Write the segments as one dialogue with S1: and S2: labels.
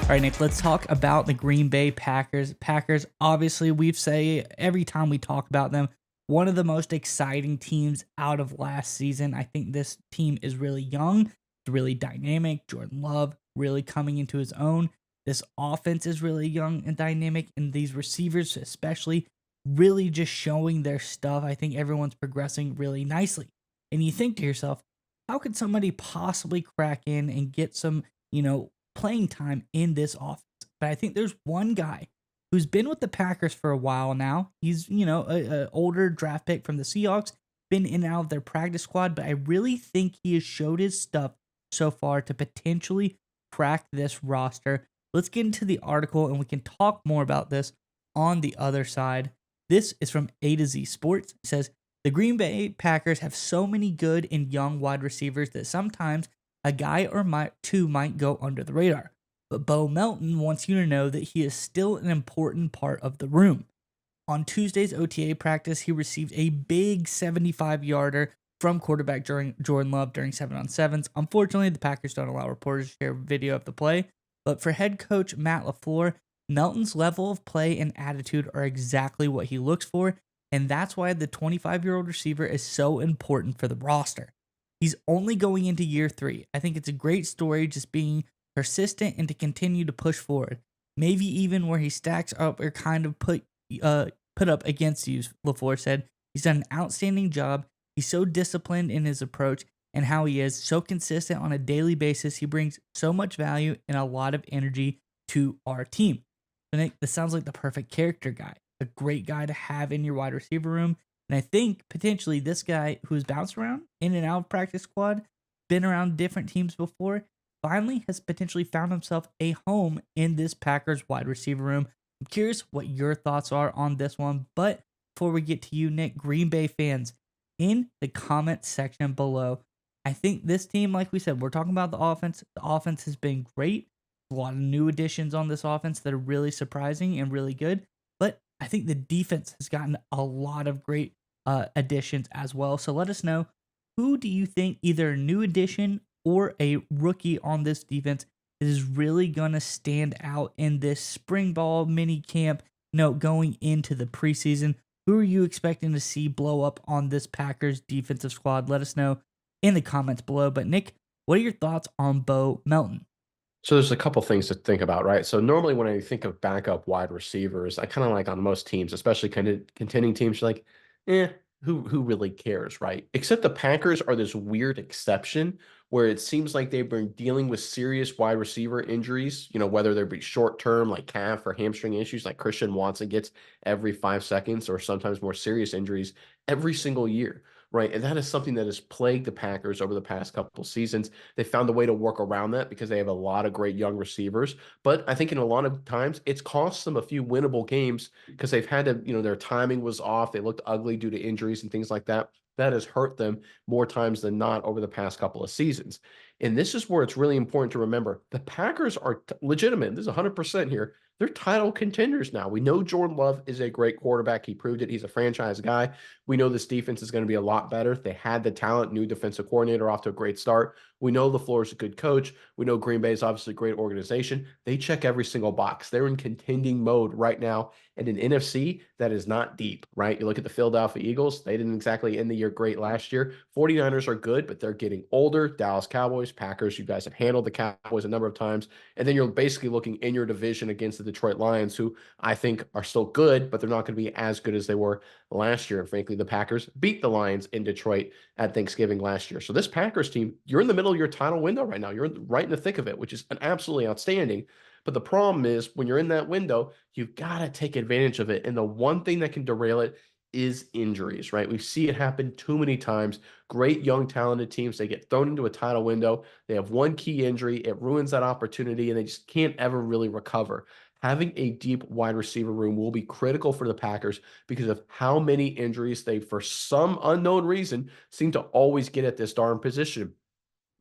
S1: All right, Nick, let's talk about the Green Bay Packers. Packers, obviously, we've say every time we talk about them, one of the most exciting teams out of last season. I think this team is really young, it's really dynamic. Jordan Love really coming into his own. This offense is really young and dynamic, and these receivers, especially, really just showing their stuff. I think everyone's progressing really nicely. And you think to yourself, how could somebody possibly crack in and get some, playing time in this offense? But I think there's one guy who's been with the Packers for a while now. He's, a older draft pick from the Seahawks, been in and out of their practice squad, but I really think he has showed his stuff so far to potentially crack this roster. Let's get into the article and we can talk more about this on the other side. This is from A to Z Sports. It says, the Green Bay Packers have so many good and young wide receivers that sometimes a guy or two might go under the radar. But Bo Melton wants you to know that he is still an important part of the room. On Tuesday's OTA practice, he received a big 75-yarder from quarterback Jordan Love during 7-on-7s. Unfortunately, the Packers don't allow reporters to share video of the play, but for head coach Matt LaFleur, Melton's level of play and attitude are exactly what he looks for, and that's why the 25-year-old receiver is so important for the roster. He's only going into year 3. I think it's a great story just being persistent and to continue to push forward. Maybe even where he stacks up or kind of put up against you, LaFleur said. He's done an outstanding job. He's so disciplined in his approach and how he is so consistent on a daily basis. He brings so much value and a lot of energy to our team. So Nick, this sounds like the perfect character guy, a great guy to have in your wide receiver room. And I think potentially this guy who's bounced around in and out of practice squad, been around different teams before, finally has potentially found himself a home in this Packers wide receiver room. I'm curious what your thoughts are on this one. But before we get to you, Nick, Green Bay fans, in the comment section below, I think this team, like we said, we're talking about the offense. The offense has been great. A lot of new additions on this offense that are really surprising and really good. But I think the defense has gotten a lot of great additions as well. So let us know, who do you think, either a new addition or a rookie on this defense, is really going to stand out in this spring ball mini camp, going into the preseason? Who are you expecting to see blow up on this Packers defensive squad? Let us know in the comments below. But Nick, what are your thoughts on Bo Melton?
S2: So there's a couple things to think about, right? So normally when I think of backup wide receivers, I kind of like on most teams, especially kind of contending teams, you're like, who really cares, right? Except the Packers are this weird exception where it seems like they've been dealing with serious wide receiver injuries, whether they be short term like calf or hamstring issues like Christian Watson gets every 5 seconds, or sometimes more serious injuries every single year. Right. And that is something that has plagued the Packers over the past couple of seasons. They found a way to work around that because they have a lot of great young receivers. But I think in a lot of times it's cost them a few winnable games because they've had to, their timing was off. They looked ugly due to injuries and things like that. That has hurt them more times than not over the past couple of seasons. And this is where it's really important to remember the Packers are legitimate. This is 100% here. They're title contenders now. We know Jordan Love is a great quarterback. He proved it. He's a franchise guy. We know this defense is going to be a lot better. They had the talent, new defensive coordinator, off to a great start. We know LaFleur is a good coach. We know Green Bay is obviously a great organization. They check every single box. They're in contending mode right now. And an NFC that is not deep, right? You look at the Philadelphia Eagles, they didn't exactly end the year great last year. 49ers are good, but they're getting older. Dallas Cowboys, Packers, you guys have handled the Cowboys a number of times. And then you're basically looking in your division against the Detroit Lions, who I think are still good, but they're not going to be as good as they were last year. And frankly, the Packers beat the Lions in Detroit at Thanksgiving last year. So this Packers team, you're in the middle of your title window right now. You're right in the thick of it, which is an absolutely outstanding. But the problem is when you're in that window, you've got to take advantage of it. And the one thing that can derail it is injuries, right? We see it happen too many times. Great young talented teams, they get thrown into a title window. They have one key injury. It ruins that opportunity and they just can't ever really recover. Having a deep wide receiver room will be critical for the Packers because of how many injuries they, for some unknown reason, seem to always get at this darn position.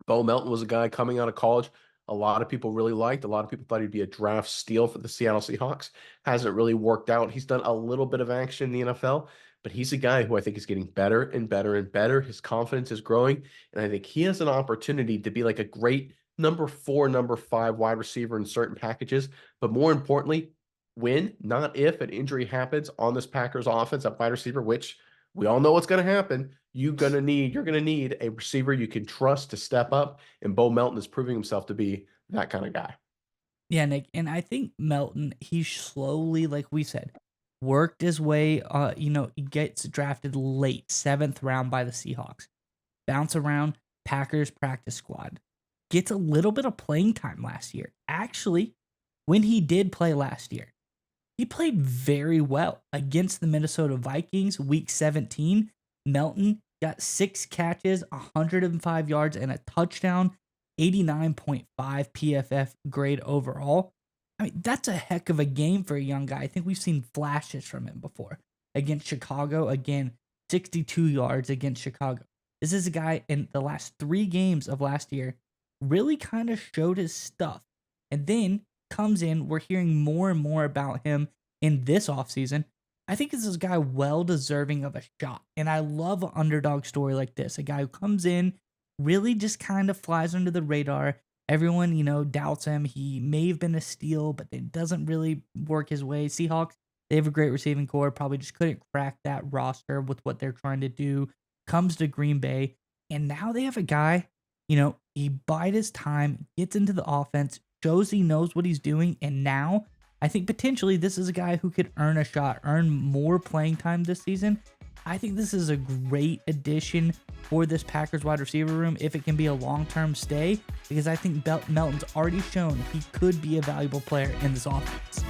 S2: Bo Melton was a guy coming out of college a lot of people really liked. A lot of people thought he'd be a draft steal for the Seattle Seahawks. Hasn't really worked out. He's done a little bit of action in the NFL, but he's a guy who I think is getting better and better and better. His confidence is growing, and I think he has an opportunity to be like a great number 4, number 5 wide receiver in certain packages, but more importantly, when, not if, an injury happens on this Packers offense at wide receiver, which we all know what's going to happen. You're going to need a receiver you can trust to step up, and Bo Melton is proving himself to be that kind of guy.
S1: Yeah, Nick, and I think Melton, he slowly, like we said, worked his way. He gets drafted late, 7th round by the Seahawks. Bounce around Packers practice squad. Gets a little bit of playing time last year. Actually, when he did play last year, he played very well against the Minnesota Vikings, week 17. Melton got 6 catches, 105 yards, and a touchdown, 89.5 PFF grade overall. I mean, that's a heck of a game for a young guy. I think we've seen flashes from him before. Against Chicago, again, 62 yards against Chicago. This is a guy in the last 3 games of last year really kind of showed his stuff. And then comes in, we're hearing more and more about him in this offseason. I think this is a guy well deserving of a shot. And I love an underdog story like this. A guy who comes in, really just kind of flies under the radar. Everyone, doubts him. He may have been a steal, but it doesn't really work his way. Seahawks, they have a great receiving core, probably just couldn't crack that roster with what they're trying to do. Comes to Green Bay, and now they have a guy, he bide his time, gets into the offense, shows he knows what he's doing, and now I think potentially this is a guy who could earn a shot, earn more playing time this season. I think this is a great addition for this Packers wide receiver room if it can be a long-term stay, because I think Melton's already shown he could be a valuable player in this offense.